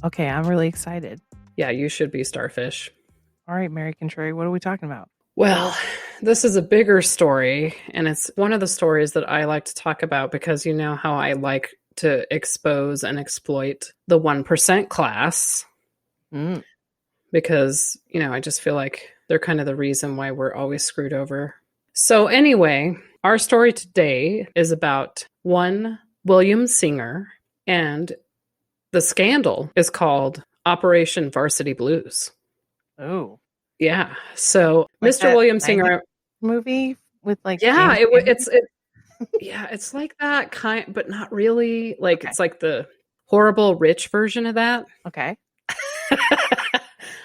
Okay, I'm really excited. Yeah, you should be Starfish. All right, Mary Contrary, what are we talking about? Well, this is a bigger story, and it's one of the stories that I like to talk about because you know how I like to expose and exploit the 1% class Mm. because, I just feel like they're kind of the reason why we're always screwed over. So, anyway, our story today is about one William Singer, and the scandal is called Operation Varsity Blues. Oh, Yeah. So, like Mr. that William 90s Singer, movie with like yeah, James Cameron? it's like that kind, but not really. Like Okay. it's like the horrible rich version of that, Okay.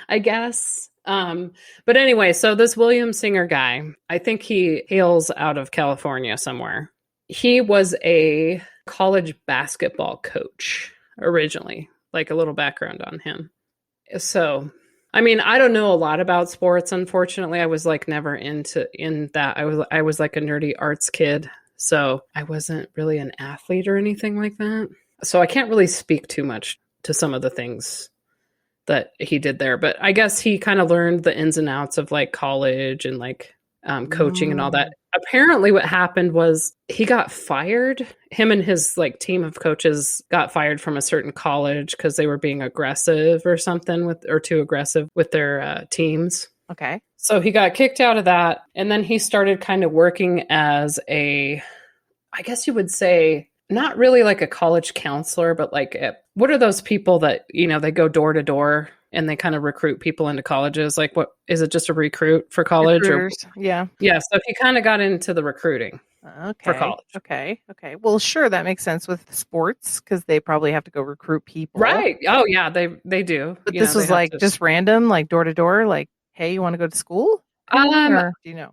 I guess. But anyway, so this William Singer guy, I think he hails out of California somewhere. He was a college basketball coach originally, like a little background on him. So, I mean, I don't know a lot about sports, unfortunately. I was like never in that. I was like a nerdy arts kid. So, I wasn't really an athlete or anything like that. So, I can't really speak too much to some of the things that he did there, but I guess he kind of learned the ins and outs of like college and like coaching and all that. Mm. Apparently, what happened was he got fired. Him and his like team of coaches got fired from a certain college because they were being aggressive or something or too aggressive with their teams. Okay. So he got kicked out of that, and then he started kind of working as I guess you would say, not really like a college counselor, but like what are those people that they go door to door and they kind of recruit people into colleges? Like, what is it? Just a recruit for college, or Recruiters. Yeah. yeah? So he kind of got into the recruiting for Okay. college, Okay. Okay. Well, sure, that makes sense with sports because they probably have to go recruit people. right? Oh yeah, they do. But this They was have like to. just random, like door to door, like, hey, you want to go to school? Kind of thing, Um, or do you know?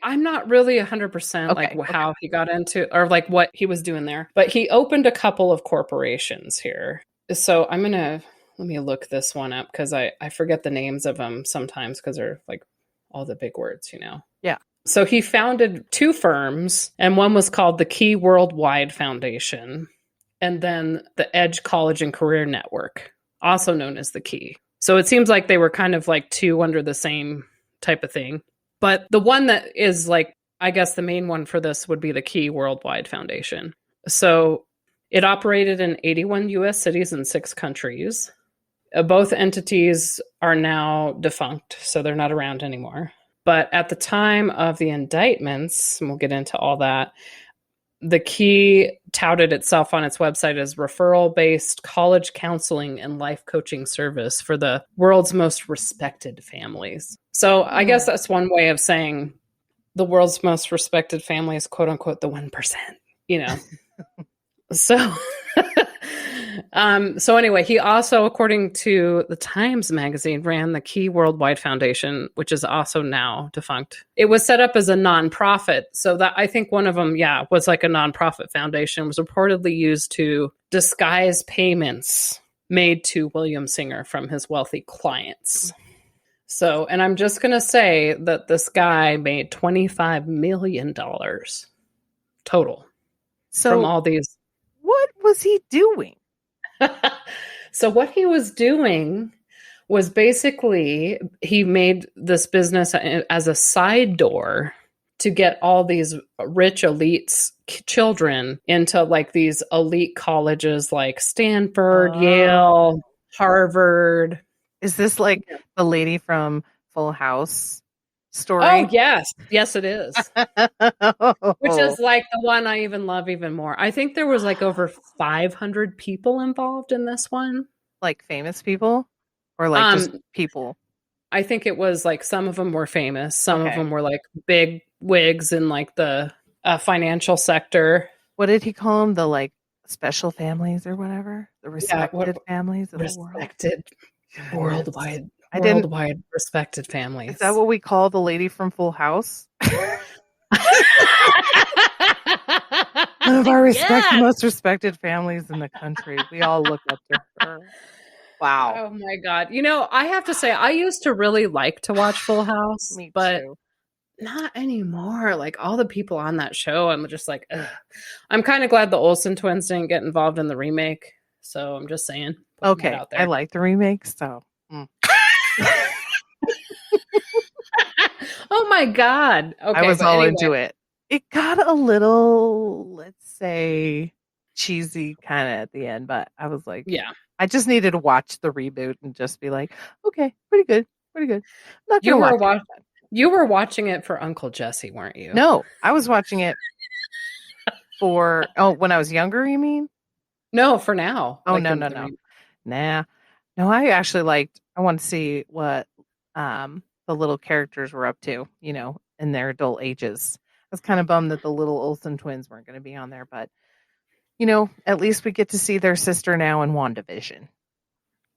I'm not really 100% like Okay. Okay. how he got into or like what he was doing there, but he opened a couple of corporations here. So let me look this one up because I forget the names of them sometimes because they're like all the big words. Yeah. So he founded two firms, and one was called the Key Worldwide Foundation, and then the Edge College and Career Network, also known as the Key. So it seems like they were kind of like two under the same type of thing. But the one that is like, I guess the main one for this would be the Key Worldwide Foundation. So it operated in 81 US cities and 6 countries. Both entities are now defunct, so they're not around anymore. But at the time of the indictments, and we'll get into all that, the Key touted itself on its website as referral-based college counseling and life coaching service for the world's most respected families. So I guess that's one way of saying the world's most respected family is quote unquote the 1%. So so anyway, he also, according to the Times magazine, ran the Key Worldwide Foundation, which is also now defunct. It was set up as a nonprofit. So that I think one of them, was like a nonprofit foundation, was reportedly used to disguise payments made to William Singer from his wealthy clients. So, and I'm just going to say that this guy made $25 million total from all these. What was he doing? So what he was doing was basically he made this business as a side door to get all these rich elites children into like these elite colleges like Stanford, Yale, Harvard. Is this like the lady from Full House story? Oh, yes it is. Which is like the one I even love even more. I think there was like over 500 people involved in this one. Like famous people or like just people? I think it was like some of them were famous. Some of them were like big wigs in like the financial sector. What did he call them? The like special families or whatever? The respected families of the world? Respected worldwide. I Worldwide respected families. Is that what we call the lady from Full House? One of our most respected families in the country. We all look up to her. Wow. Oh my God. I have to say, I used to really like to watch Full House, Me but too. not anymore. Like all the people on that show, I'm just like, ugh. I'm kind of glad the Olsen twins didn't get involved in the remake. So I'm just saying. Putting that Okay, out I there. like the remakes, so Oh my God. I Okay, was but all anyway, into it. It got a little, let's say, cheesy kind of at the end, but I was like, yeah. I just needed to watch the reboot and just be like, okay, pretty good, pretty good. I'm not You gonna were watch it. wa- you were watching it for Uncle Jesse, weren't you? No, I was watching it for when I was younger, you mean? No, for now. Oh Like no, in no, the no. Nah. No, I actually I want to see what the little characters were up to, in their adult ages. I was kind of bummed that the little Olsen twins weren't going to be on there, but at least we get to see their sister now in WandaVision.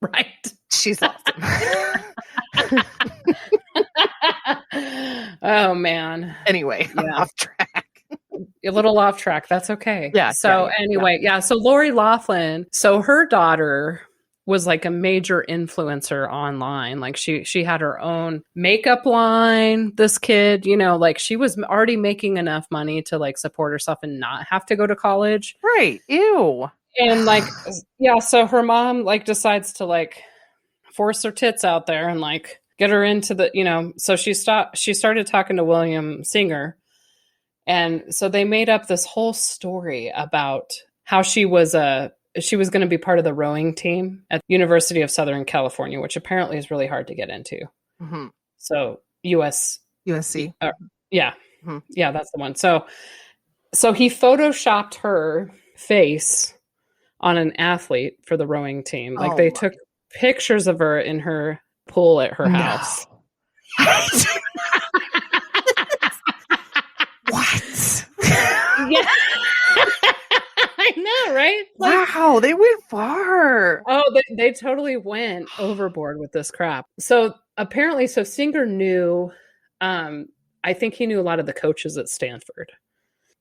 right. She's awesome. Oh man. Anyway, I'm Yeah. off track. A little off track. That's okay. Yeah, So yeah. anyway, yeah. So Lori Laughlin, so her daughter was like a major influencer online. Like she had her own makeup line. This kid, like she was already making enough money to like support herself and not have to go to college. Right. Ew. And like yeah, so her mom like decides to like force her tits out there and like get her into the, so she started talking to William Singer. And so they made up this whole story about how she was going to be part of the rowing team at University of Southern California, which apparently is really hard to get into. Mm-hmm. So USC. Yeah. Mm-hmm. Yeah, that's the one. So he photoshopped her face on an athlete for the rowing team. Like they took pictures of her in her pool at her house. What? Yeah. I know, right? Like, wow, they went far. Oh, they totally went overboard with this crap. So apparently, Singer knew, I think he knew a lot of the coaches at Stanford.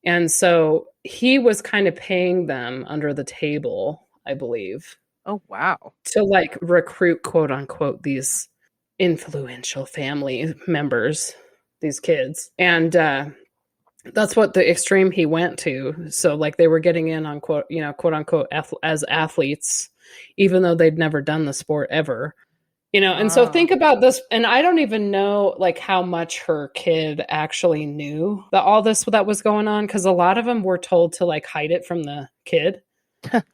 And so he was kind of paying them under the table, I believe. Oh, wow. To like recruit, quote unquote, these influential family members, these kids. And that's what the extreme he went to. So like they were getting in on quote unquote as athletes, even though they'd never done the sport ever. And so think about this, and I don't even know like how much her kid actually knew that all this that was going on, because a lot of them were told to like hide it from the kid.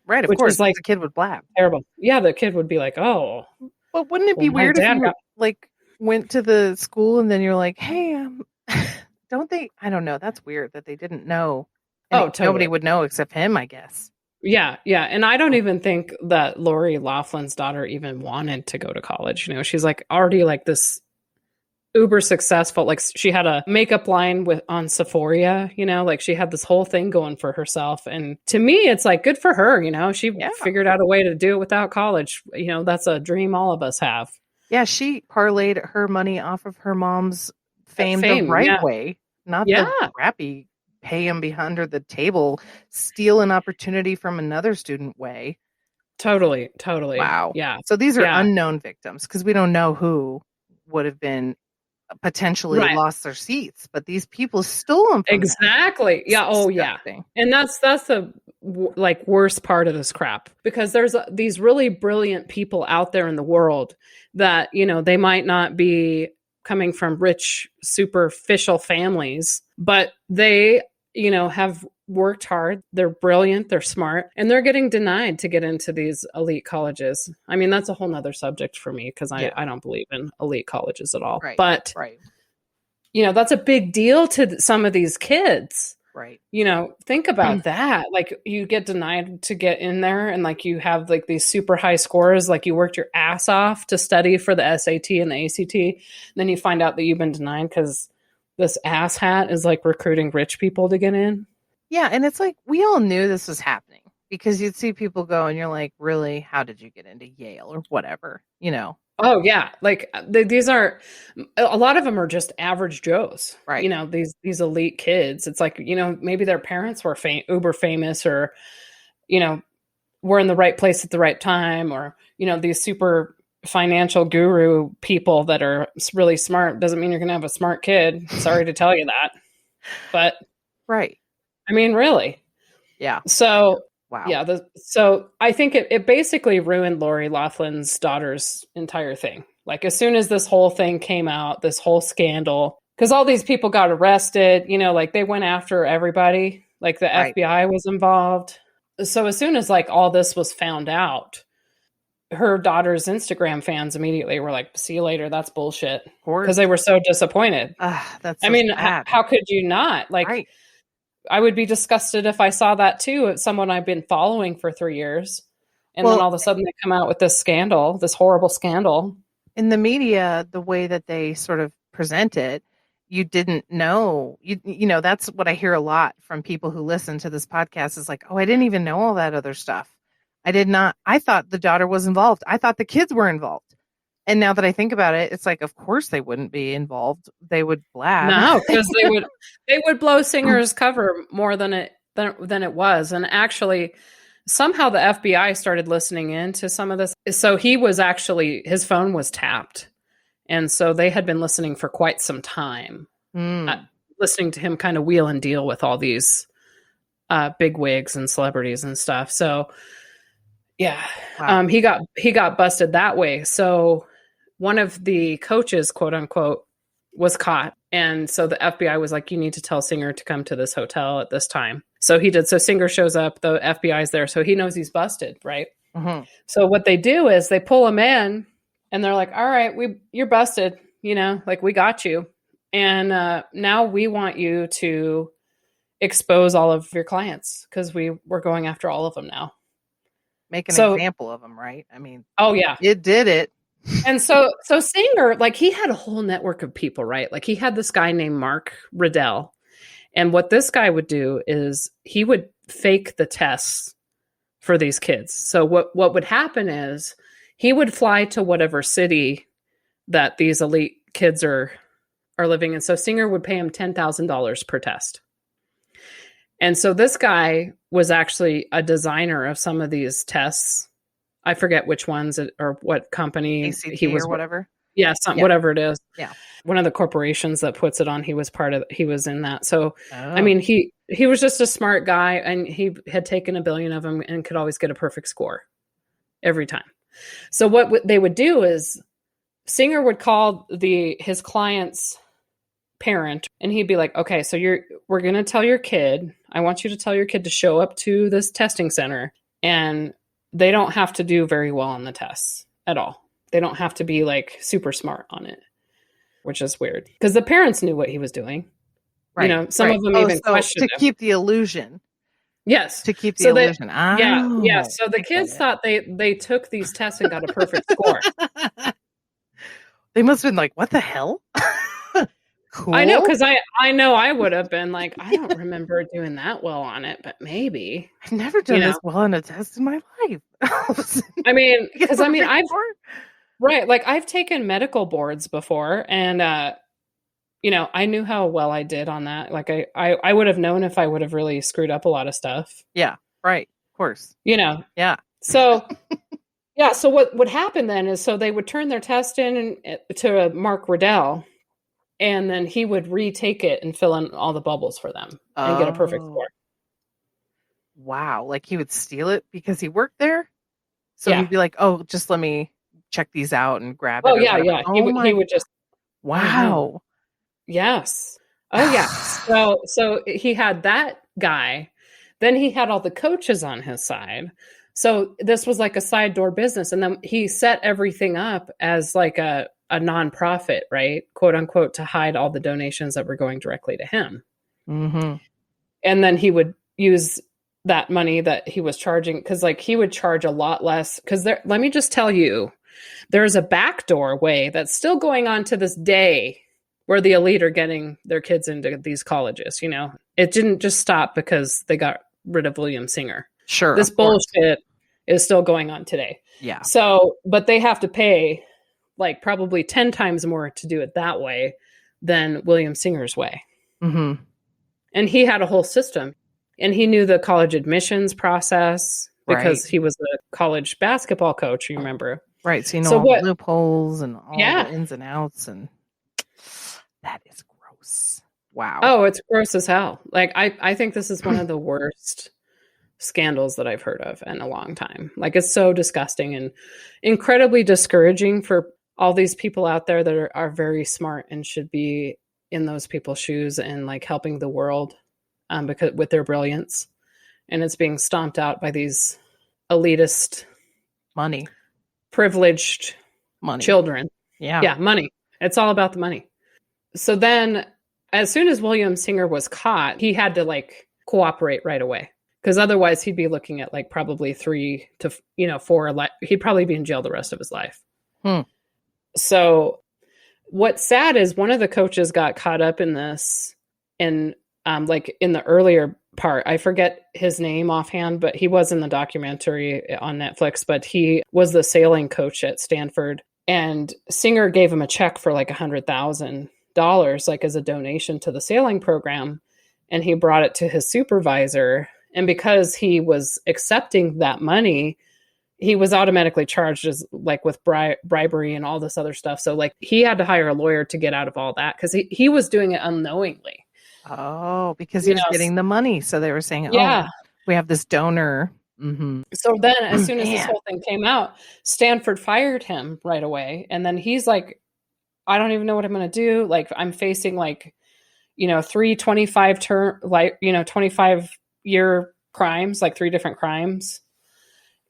Right, of which course, is like the kid would blab. Terrible. Yeah, the kid would be like, "Oh." But wouldn't it be weird if you like went to the school and then you're like, "Hey, don't they?" I don't know. That's weird that they didn't know. Totally. Nobody would know except him, I guess. Yeah, and I don't even think that Lori Laughlin's daughter even wanted to go to college. She's like already like this uber successful. Like she had a makeup line on Sephora. Like she had this whole thing going for herself. And to me, it's like good for her. She figured out a way to do it without college. That's a dream all of us have. Yeah, she parlayed her money off of her mom's fame the right way, not the crappy pay him under the table, steal an opportunity from another student way. Totally. Wow. Yeah. So these are unknown victims because we don't know who would have been potentially lost their seats, but these people stole them from exactly. Them. Yeah. Oh, yeah. And that's the like worst part of this crap, because there's these really brilliant people out there in the world that, they might not be coming from rich, superficial families, but they, have worked hard. They're brilliant. They're smart, and they're getting denied to get into these elite colleges. I mean, that's a whole nother subject for me because I don't believe in elite colleges at all. Right. But, that's a big deal to some of these kids. Right. Think about that. Like you get denied to get in there, and like you have like these super high scores, like you worked your ass off to study for the SAT and the ACT. And then you find out that you've been denied because this asshat is like recruiting rich people to get in. Yeah. And it's like, we all knew this was happening because you'd see people go and you're like, really, how did you get into Yale or whatever, Oh yeah. Like these are, a lot of them are just average Joes, right? These elite kids. It's like, maybe their parents were uber famous, or, were in the right place at the right time, or, these super financial guru people that are really smart. Doesn't mean you're going to have a smart kid. Sorry to tell you that, but right. I mean, really. Yeah. So Wow. Yeah. So I think it basically ruined Lori Laughlin's daughter's entire thing. Like as soon as this whole thing came out, this whole scandal, because all these people got arrested, like they went after everybody, like the Right. FBI was involved. So as soon as like all this was found out, her daughter's Instagram fans immediately were like, see you later. That's bullshit. Of Because course. they were so disappointed. That's I so mean, sad. how could you not? Like, Right. I would be disgusted if I saw that too. It's someone I've been following for 3 years. And then Well, all of a sudden they come out with this scandal, this horrible scandal. in the media, the way that they sort of present it, you didn't know. That's what I hear a lot from people who listen to this podcast is like, oh, I didn't even know all that other stuff. I did not. I thought the daughter was involved. I thought the kids were involved. And now that I think about it, it's like, of course they wouldn't be involved. They would blab. No, because they would blow Singer's cover more than it was. And actually, somehow the FBI started listening in to some of this. So his phone was tapped. And so they had been listening for quite some time, listening to him kind of wheel and deal with all these big wigs and celebrities and stuff. So yeah, Wow. he got busted that way. So one of the coaches, quote unquote, was caught. And so the FBI was like, you need to tell Singer to come to this hotel at this time. So he did. So Singer shows up, the FBI's there. So he knows he's busted, right? Mm-hmm. So what they do is they pull him in and they're like, all right, you're busted, like we got you. And now we want you to expose all of your clients because we're going after all of them now. Make an example of them, right? I mean, oh yeah, it did it. And so Singer, like he had a whole network of people, right? Like he had this guy named Mark Riddell. And what this guy would do is he would fake the tests for these kids. So what would happen is he would fly to whatever city that these elite kids are living in. So Singer would pay him $10,000 per test. And so this guy was actually a designer of some of these tests. I forget which ones or what company ACT he was or whatever. Yeah, whatever it is. Yeah. One of the corporations that puts it on, he was in that. So, I mean, he was just a smart guy and he had taken 1 billion of them and could always get a perfect score every time. So what they would do is Singer would call his client's parent and he'd be like, okay, so we're going to tell your kid, I want you to tell your kid to show up to this testing center and they don't have to do very well on the tests at all. They don't have to be like super smart on it, which is weird because the parents knew what he was doing. Right. Some of them even questioned to keep the illusion. Yes. To keep the illusion. Yeah. So the kids thought they took these tests and got a perfect score. They must have been like, what the hell? Cool. I know, because I know I would have been like, I don't remember doing that well on it, but maybe. I've never done this well on a test in my life. I mean, because I've taken medical boards before and I knew how well I did on that. Like I would have known if I would have really screwed up a lot of stuff. Yeah, right. Of course. Yeah. So so what would happen then is so they would turn their test in to Mark Riddell. And then he would retake it and fill in all the bubbles for them and get a perfect score. Wow. Like he would steal it because he worked there? So he'd be like, oh, just let me check these out and grab it. Oh, yeah, yeah. He would just... Wow. Yes. Oh, yeah. So he had that guy. Then he had all the coaches on his side. So this was like a side door business. And then he set everything up as like a nonprofit, right? Quote unquote, to hide all the donations that were going directly to him. Mm-hmm. And then he would use that money that he was charging because like he would charge a lot less because let me just tell you, there's a backdoor way that's still going on to this day where the elite are getting their kids into these colleges. It didn't just stop because they got rid of William Singer. Sure. This bullshit is still going on today. Yeah. So, but they have to pay like probably 10 times more to do it that way than William Singer's way. Mm-hmm. And he had a whole system and he knew the college admissions process because he was a college basketball coach, you remember? Right. So all the loopholes and all the ins and outs and that is gross. Wow. Oh, it's gross as hell. Like I think this is one of the worst scandals that I've heard of in a long time. Like, it's so disgusting and incredibly discouraging for all these people out there that are very smart and should be in those people's shoes and like helping the world, because with their brilliance, and it's being stomped out by these elitist, Money. privileged Money. children. Yeah. Yeah, money. It's all about the money. So then, as soon as William Singer was caught, he had to like cooperate right away, because otherwise he'd be looking at like probably 3 to 4. He'd probably be in jail the rest of his life. So what's sad is one of the coaches got caught up in this, and like in the earlier part, I forget his name offhand, but he was in the documentary on Netflix, but he was the sailing coach at Stanford, and Singer gave him a check for like $100,000, like as a donation to the sailing program. And he brought it to his supervisor. And because he was accepting that money, he was automatically charged as like with bribery and all this other stuff. So like he had to hire a lawyer to get out of all that, because he was doing it unknowingly. Oh, because he was getting the money. So they were saying, yeah, we have this donor. Mm-hmm. So then as soon as this whole thing came out, Stanford fired him right away. And then he's like, I don't even know what I'm going to do. Like, I'm facing like, 3 25-year crimes, like 3 different crimes.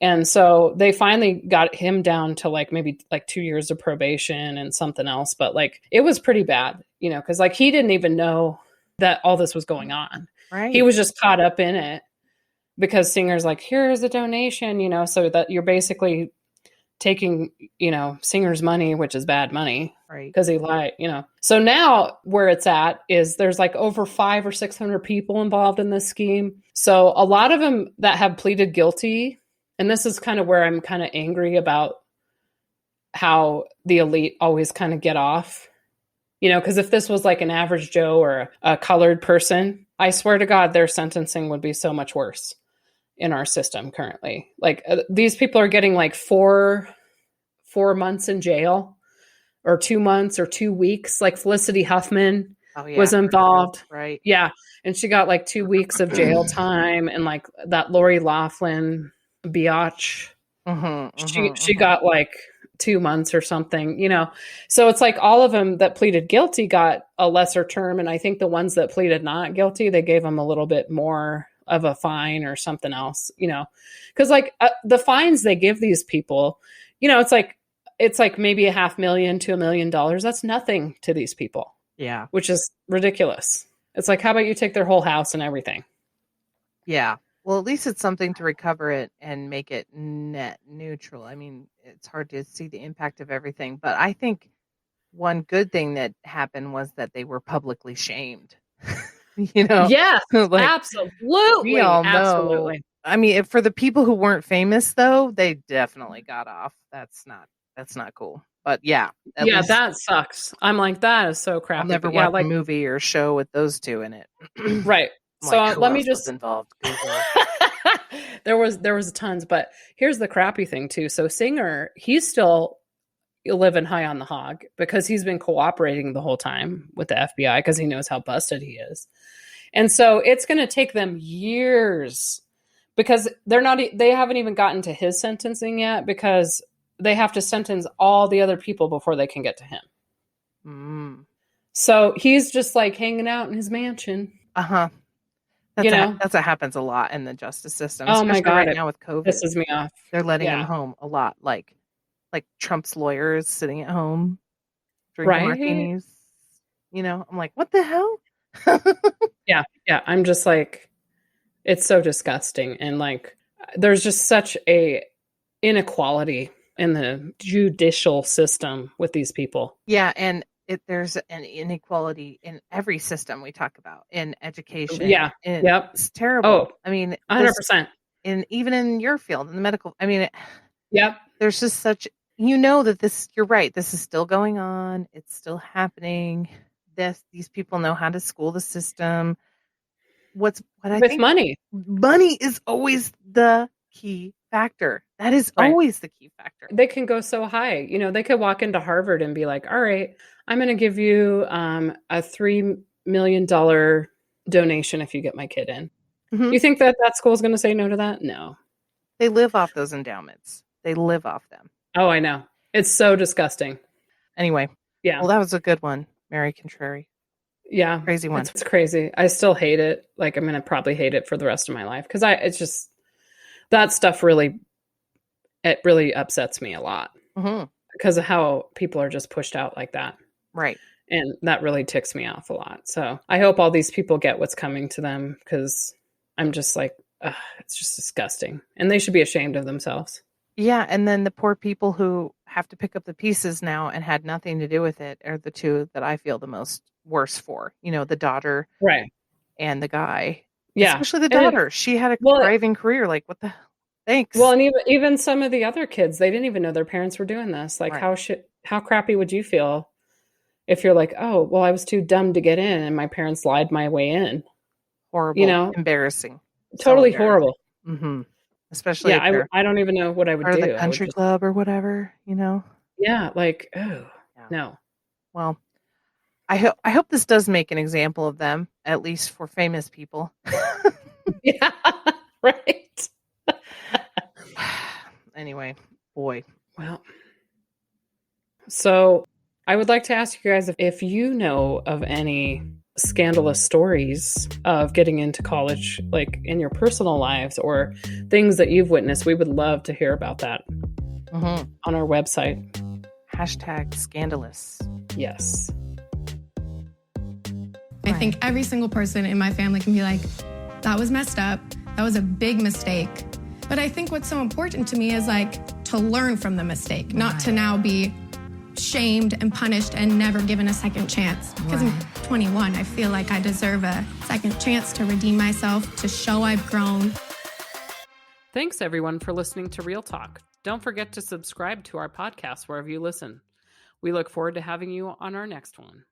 And so they finally got him down to like maybe like 2 years of probation and something else. But like, it was pretty bad, because like he didn't even know that all this was going on. Right. He was just caught up in it because Singer's like, here's a donation, so that you're basically taking, Singer's money, which is bad money. Right. Because he lied, So now where it's at is there's like over 500 or 600 people involved in this scheme. So a lot of them that have pleaded guilty, and this is kind of where I'm kind of angry about how the elite always kind of get off, because if this was like an average Joe or a colored person, I swear to God, their sentencing would be so much worse in our system currently. Like these people are getting like 4 months in jail, or 2 months or 2 weeks. Like Felicity Huffman was involved. Right. Yeah. And she got like 2 weeks of jail time. And like that Lori Laughlin biatch, she got like 2 months or something, So it's like all of them that pleaded guilty got a lesser term. And I think the ones that pleaded not guilty, they gave them a little bit more of a fine or something else, because like the fines they give these people, it's like maybe $500,000 to $1 million. That's nothing to these people. Yeah. Which is ridiculous. It's like, how about you take their whole house and everything? Yeah. Well, at least it's something to recover it and make it net neutral. I mean, it's hard to see the impact of everything, but I think one good thing that happened was that they were publicly shamed. Yes, like, absolutely. We all know. Absolutely. I mean, for the people who weren't famous, though, they definitely got off. That's not cool. But yeah, least, that sucks. I'm like, that is so crappy. I'll never watch a movie or show with those two in it. Right. So like, let me just was involved. there was tons, but here's the crappy thing too. So Singer, he's still living high on the hog because he's been cooperating the whole time with the FBI because he knows how busted he is. And so it's going to take them years because they haven't even gotten to his sentencing yet because they have to sentence all the other people before they can get to him. So he's just like hanging out in his mansion. That's what happens a lot in the justice system. Oh my God. Right now with COVID. Pisses me off. They're letting him home a lot. Like Trump's lawyers sitting at home drinking martinis. I'm like, what the hell? Yeah. I'm just like, it's so disgusting. And like, there's just such a inequality in the judicial system with these people. Yeah. And there's an inequality in every system we talk about in education. Yeah. Yep. It's terrible. Oh, I mean, 100%. Even in your field, in the medical, I mean, yep. There's just such, that you're right. This is still going on. It's still happening. These people know how to school the system. What I think money is always the key factor. That is always the key factor. They can go so high. They could walk into Harvard and be like, all right, I'm going to give you a $3 million donation if you get my kid in. Mhm. You think that that school is going to say no to that? No. They live off those endowments. They live off them. Oh, I know. It's so disgusting. Anyway, Yeah. well, that was a good one, Mary Contrary. Yeah. Crazy one. It's crazy. I still hate it. Like, I'm going to probably hate it for the rest of my life because it's just, that stuff really, it really upsets me a lot Mhm. because of how people are just pushed out like that. Right. And that really ticks me off a lot. So I hope all these people get what's coming to them because I'm just like, ugh, it's just disgusting. And they should be ashamed of themselves. Yeah, and then the poor people who have to pick up the pieces now and had nothing to do with it are the two that I feel the most worse for. The daughter Right. and the guy. Yeah. Especially the And daughter. She had a well, thriving career. Like, what the well, thanks. and even some of the other kids, they didn't even know their parents were doing this. Like, Right. how crappy would you feel if you're like, oh, well, I was too dumb to get in, and my parents lied my way in? You Horrible. know, Embarrassing. So totally embarrassing. horrible. Especially Yeah, if they're I don't even know what I would part of the do. I would country just, club or whatever. yeah, like, oh Yeah. no. Well, I hope this does make an example of them, at least for famous people. Yeah, right. Anyway, boy. Well, so I would like to ask you guys if you know of any scandalous stories of getting into college, like in your personal lives or things that you've witnessed. We would love to hear about that Mhm. on our website. #scandalous. Yes. I think every single person in my family can be like, that was messed up. That was a big mistake. But I think what's so important to me is like to learn from the mistake, not to now be shamed and punished and never given a second chance. Because I'm 21, I feel like I deserve a second chance to redeem myself, to show I've grown. Thanks, everyone, for listening to Real Talk. Don't forget to subscribe to our podcast wherever you listen. We look forward to having you on our next one.